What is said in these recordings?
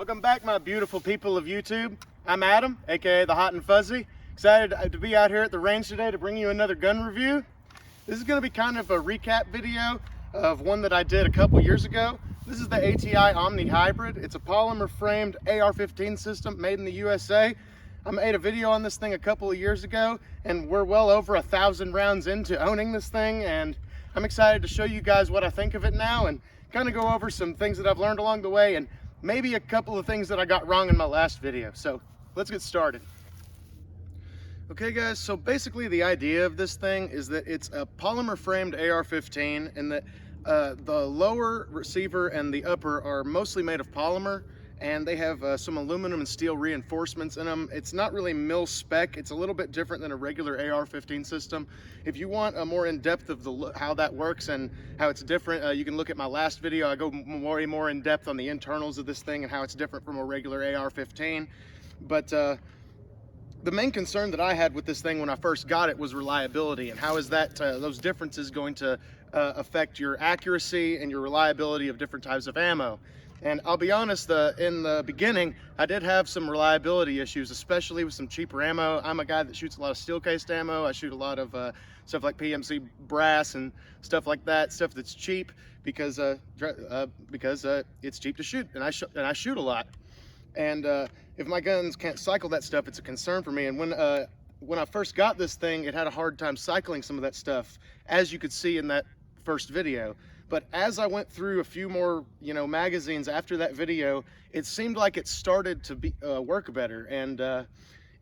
Welcome back, my beautiful people of YouTube. I'm Adam, aka the Hot and Fuzzy. Excited to be out here at the range today to bring you another gun review. This is going to be kind of a recap video of one that I did a couple years ago. This is the ATi Omni Hybrid. It's a polymer framed AR-15 system made in the USA. I made a video on this thing a couple of years ago, and we're well over 1,000 rounds into owning this thing, and I'm excited to show you guys what I think of it now and kind of go over some things that I've learned along the way and maybe a couple of things that I got wrong in my last video. So let's get started. Okay guys, so basically the idea of this thing is that it's a polymer framed AR-15 and that the lower receiver and the upper are mostly made of polymer, and they have some aluminum and steel reinforcements in them. It's not really mil spec. It's a little bit different than a regular AR-15 system. If you want a more in-depth of how that works and how it's different, you can look at my last video. I go more in depth on the internals of this thing and how it's different from a regular AR-15. But the main concern that I had with this thing when I first got it was reliability, and how is that those differences going to affect your accuracy and your reliability of different types of ammo. And I'll be honest, in the beginning, I did have some reliability issues, especially with some cheaper ammo. I'm a guy that shoots a lot of steel-cased ammo. I shoot a lot of stuff like PMC brass and stuff like that, stuff that's cheap because it's cheap to shoot, and I shoot a lot. And if my guns can't cycle that stuff, it's a concern for me. And when I first got this thing, it had a hard time cycling some of that stuff, as you could see in that first video. But as I went through a few more, magazines after that video, it seemed like it started to work better. And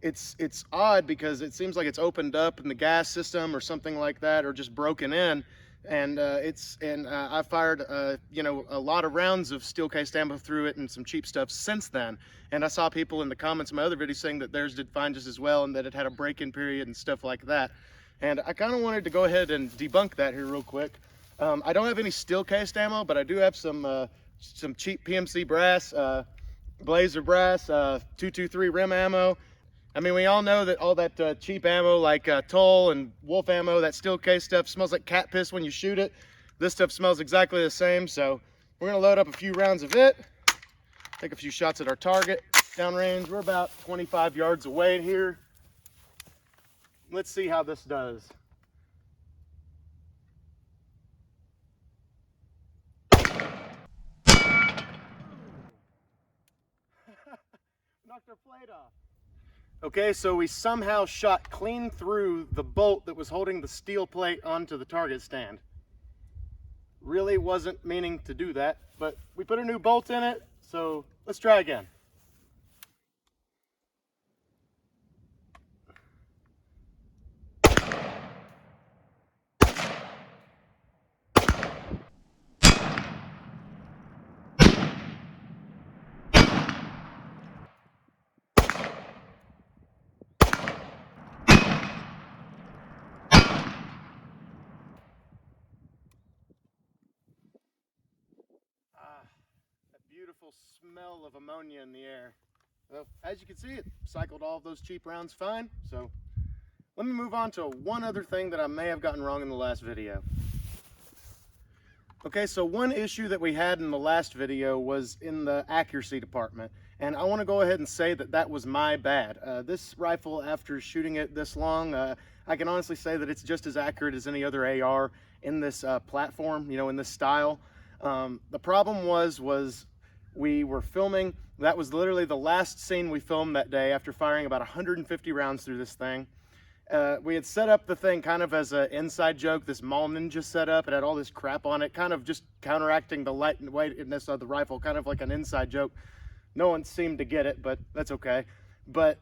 it's odd because it seems like it's opened up in the gas system or something like that, or just broken in. And I fired a lot of rounds of steel cased ammo through it and some cheap stuff since then. And I saw people in the comments in my other videos saying that theirs did fine just as well, and that it had a break-in period and stuff like that. And I kind of wanted to go ahead and debunk that here real quick. I don't have any steel cased ammo, but I do have some cheap PMC brass, Blazer brass, 223 rim ammo. I mean, we all know that all that cheap ammo like Toll and Wolf ammo, that steel case stuff smells like cat piss when you shoot it. This stuff smells exactly the same, so we're gonna load up a few rounds of it, take a few shots at our target. Downrange, we're about 25 yards away here. Let's see how this does. Knocked our plate off. Okay, so we somehow shot clean through the bolt that was holding the steel plate onto the target stand. Really wasn't meaning to do that, but we put a new bolt in it, so let's try again. Beautiful smell of ammonia in the air. Well, as you can see, it cycled all of those cheap rounds fine. So let me move on to one other thing that I may have gotten wrong in the last video. Okay, so one issue that we had in the last video was in the accuracy department, and I want to go ahead and say that that was my bad. This rifle, after shooting it this long, I can honestly say that it's just as accurate as any other AR in this platform, in this style. The problem was we were filming. That was literally the last scene we filmed that day after firing about 150 rounds through this thing. We had set up the thing kind of as an inside joke, this Mall Ninja setup. It had all this crap on it, kind of just counteracting the lightness of the rifle, kind of like an inside joke. No one seemed to get it, but that's okay. But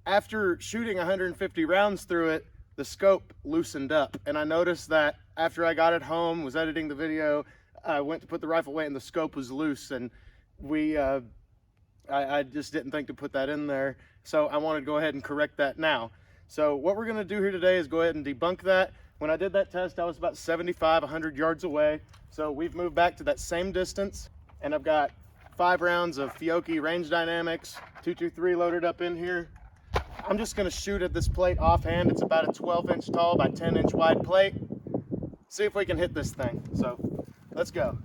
after shooting 150 rounds through it, the scope loosened up. And I noticed that after I got it home, was editing the video, I went to put the rifle away and the scope was loose, and I just didn't think to put that in there, so I wanted to go ahead and correct that now. So what we're going to do here today is go ahead and debunk that. When I did that test, I was about 100 yards away, so we've moved back to that same distance, and I've got 5 rounds of Fiocchi Range Dynamics 223 loaded up in here. I'm just going to shoot at this plate offhand. It's about a 12-inch tall by 10-inch wide plate. See if we can hit this thing. So let's go.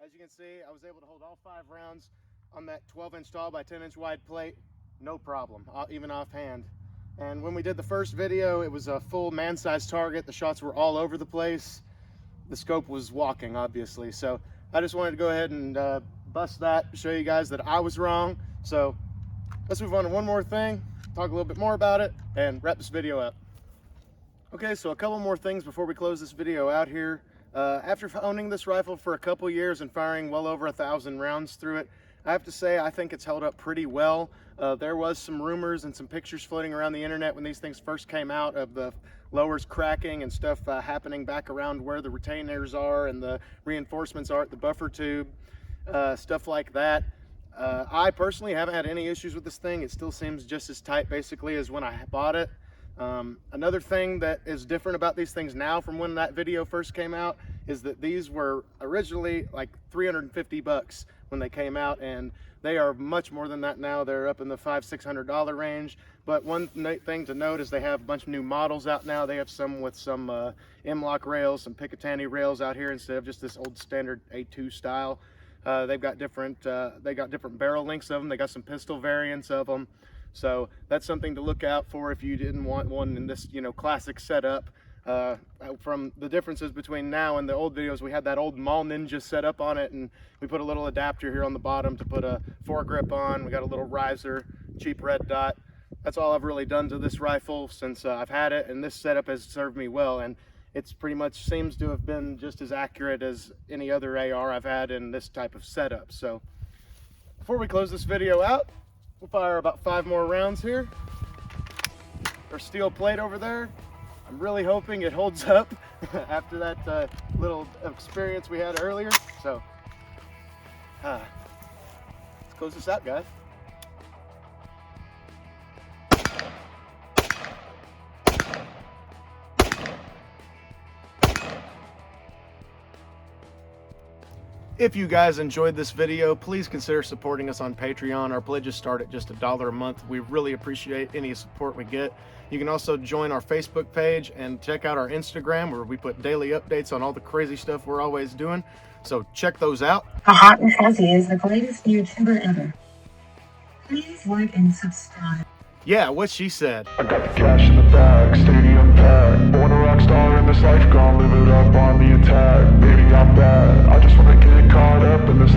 As you can see, I was able to hold all 5 rounds on that 12-inch tall by 10-inch wide plate, no problem, even offhand. And when we did the first video, it was a full man-sized target. The shots were all over the place. The scope was walking, obviously. So I just wanted to go ahead and bust that, show you guys that I was wrong. So let's move on to one more thing, talk a little bit more about it, and wrap this video up. Okay, so a couple more things before we close this video out here. After owning this rifle for a couple years and firing well over 1,000 rounds through it, I have to say I think it's held up pretty well. There was some rumors and some pictures floating around the internet when these things first came out of the lowers cracking and stuff happening back around where the retainers are and the reinforcements are at the buffer tube, stuff like that. I personally haven't had any issues with this thing. It still seems just as tight basically as when I bought it. Another thing that is different about these things now from when that video first came out is that these were originally like 350 bucks when they came out, and they are much more than that now. They're up in the $500–600 range. But one thing to note is they have a bunch of new models out now. They have some with some M-lock rails, some Picatinny rails out here instead of just this old standard A2 style. They've got different barrel lengths of them. They got some pistol variants of them. So that's something to look out for if you didn't want one in this, classic setup. From the differences between now and the old videos, we had that old Mall Ninja setup on it, and we put a little adapter here on the bottom to put a foregrip on. We got a little riser, cheap red dot. That's all I've really done to this rifle since I've had it, and this setup has served me well, and it's pretty much seems to have been just as accurate as any other AR I've had in this type of setup. So before we close this video out, we'll fire about 5 more rounds here. Our steel plate over there, I'm really hoping it holds up after that little experience we had earlier. So let's close this out, guys. If you guys enjoyed this video, please consider supporting us on Patreon. Our pledges start at just $1 a month. We really appreciate any support we get. You can also join our Facebook page and check out our Instagram, where we put daily updates on all the crazy stuff we're always doing. So check those out. The Hot and Fuzzy is the greatest YouTuber ever. Please like and subscribe. Yeah, what she said. I got the cash in the bag, stadium packed. Born a rock star in this life, gonna live it up on the attack. Baby, I'm bad, I just wanna get caught up in this